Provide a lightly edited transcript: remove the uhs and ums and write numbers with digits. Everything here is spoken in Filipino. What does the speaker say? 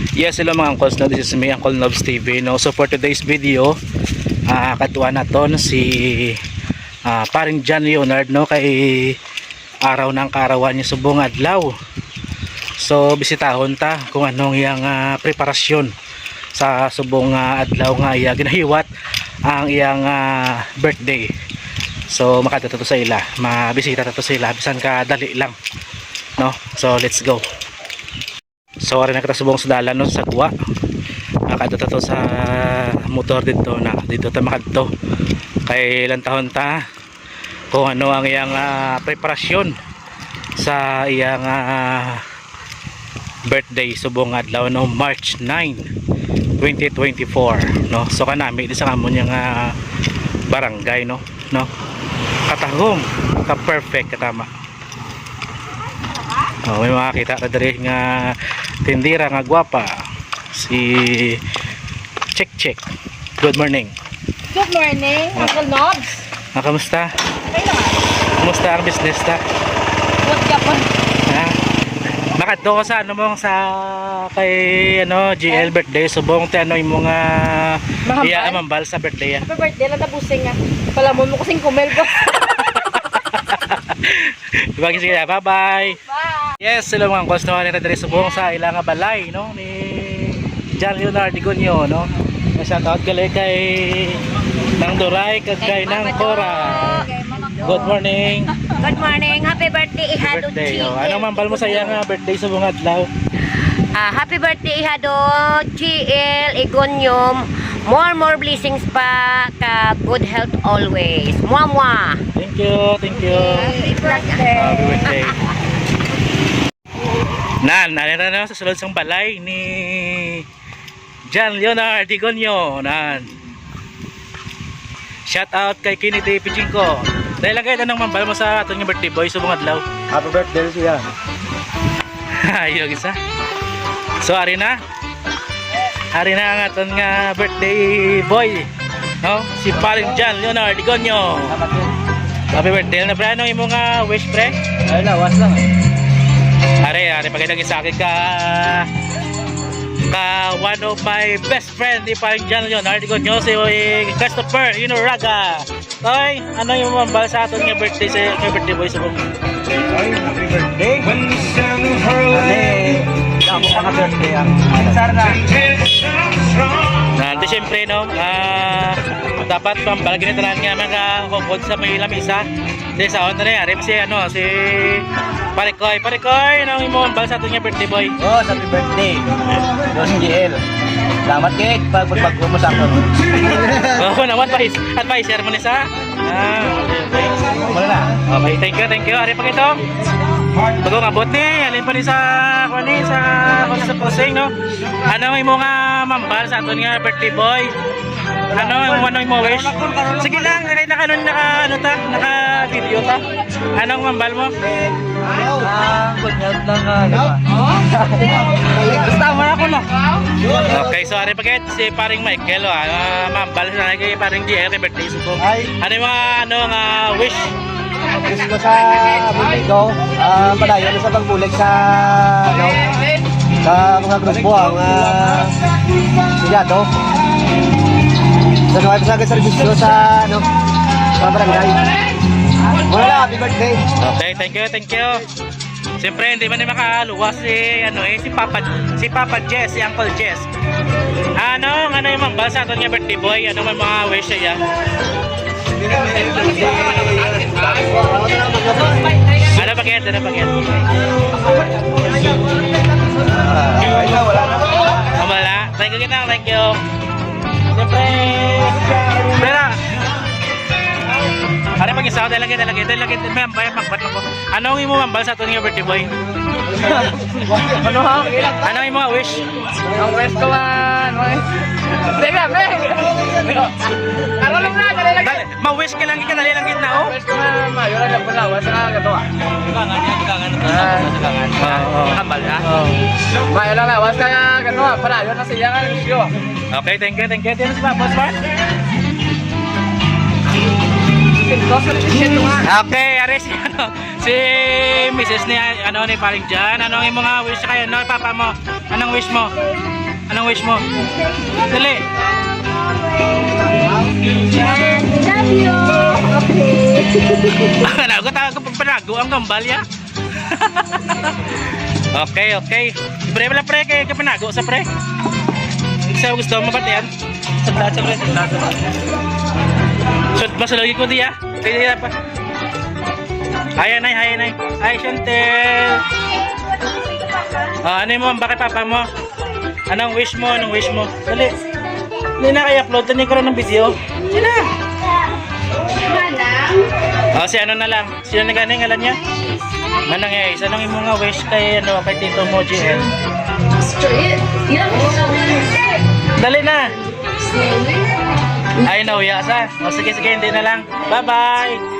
Yes, hello mga uncles, no? This is me, Uncle Nobs TV, no? So for today's video, katuwa na to si paring John Leonard, no? Kay araw ng kaarawan niya subong adlaw. So bisitahon ta kung anong iyang preparasyon sa subong adlaw nga iya ginahiwat ang iyang birthday. So makadto to sa ila, mabisita to sa ila bisan ka dali lang, no? So let's go. So ari na kita subong sa dalan, no, sa kuwa. Makadto to sa motor dito na dito ta makadto. Kay ilang taon ta kung ano ang iyang preparasyon sa iyang birthday subong adlaw, no, March 9, 2024, no. So kanami di sa kamon yang barangay, no, katahom ka perfect katama. May makakita ka diri nga tindira nga gwapa, si Check. Good morning. Good morning, Uncle Nobs. Kamusta? Okay naman. Kamusta ang business ta? What ka po? Makadto ko sa ano mong sa kay GL birthday subong ti ano imong iya mambal sa birthday. Happy birthday lang tapusing nga. Palamon mo kasing kumel ko. Sige, bye bye. Bye. Yes, hello mga uncles, no, nila diri subong sa ilang balay, no, ni John Leonard Digonio, no. Shout out gali kay nang Duray kagay nang Cora. Good morning. Good morning. Happy birthday ihadog Birthday. GL. Anong mambal mo sa iyang birthday subong adlaw? Happy birthday ihadog GL Igonyom. More blessings pa, ka good health always. Mwah. Thank you. Happy birthday. Happy birthday. Narito na sa sulod sang balay ni John Leonard Digonio. Shout out kay Kinity Pichinko. Dahil lang kayo tanong mambal mo sa atong birthday boy subong adlaw. Happy birthday siya. Ayun isa. So ari na ang aton nga birthday boy, no? Si paring John Leonard Digonio. Happy birthday na pre, ano imong wish pre? Ay lawas lang eh. Are pagkailang isa akin ka one of my best friend ni paring John Leonard Digonio, si Christopher Raga. Toy, ano yung mambal sa aton nga birthday sa birthday boy subong? Ay, happy birthday. Damo ka ka birthday ang Sarna. Di syempre, no, dapat pambalagin na nga mga kukod sa may lamisa. Di sa on na rin, si Parikoy, ano yung mambal sa aton nga birthday boy? Oh, happy birthday. Dos GL. Salamat kay pag mo sa ako. Oo naman, advisor mo ni sa. Okay. Wala na. Okay, thank you. Ari pa ito. Bagong abot ni, alin pa ni sa posing, no? Ano yung mga mambal sa aton nga birthday boy? Ano yung mga wish? Sige lang, naka video ta. Anong mambal mo? Good health lang ka. Basta mo na ko na. Okay, so ari paket si paring Michael, mambal sa kay paring GR birthday subong. Ano yung mga wish? Gusto ko sa Buligo, padayon sa pagbulig sa mga grupo ang silyado. Sa mga pasaga servisyo sa barangay. Wala, happy birthday. Okay, thank you. Siyempre hindi man makaluwas si Papa Jess, si Uncle Jess. Ano yung mambal sa aton nga birthday boy? Ano man mga wish siya? Ano paket? Wala. Thank you. Siyempre, pera. Ano pag isa? Dahil lagi. Anong imo mambal sa aton nga birthday boy? Ano yung mga wish? Ang wish ko Ma-wish ka lang ikanalilangit na, oh? wish ko mayor na palawa sa kagawa. Kambal ha? Mayor lang lawas ka kagawa. Palayo na siya nga wish ko. Okay, thank you. Dito si Boss Mark. Okay, ari si Mrs. ni paring Jan. Anong yung mga wish kayo? Papa mo? Anong wish mo? Anong wish mo? Dali. Love you. Okay. Nagkatawa ko pagpanago ang gambal ya. Okay, okay. Pre, wala pre, kaya kapanago sa pre. Sa gusto mo ba yan? Saglat sa pre, saglat. So, masalagi ko diya. Kaya pa. Hi, Nay. Hi, Chantel. Ano mo, bakit papa mo? Anong wish mo? Dali. Hindi na kaya upload. Tani ko rin ng video. Hindi na. Si ano na lang. Sino na ganing alam niya? Manang Ace. Anong imo nga wish kay Tito mo, GL? Dali na. Ay, nauya sa. Sige, hindi na lang. Bye-bye.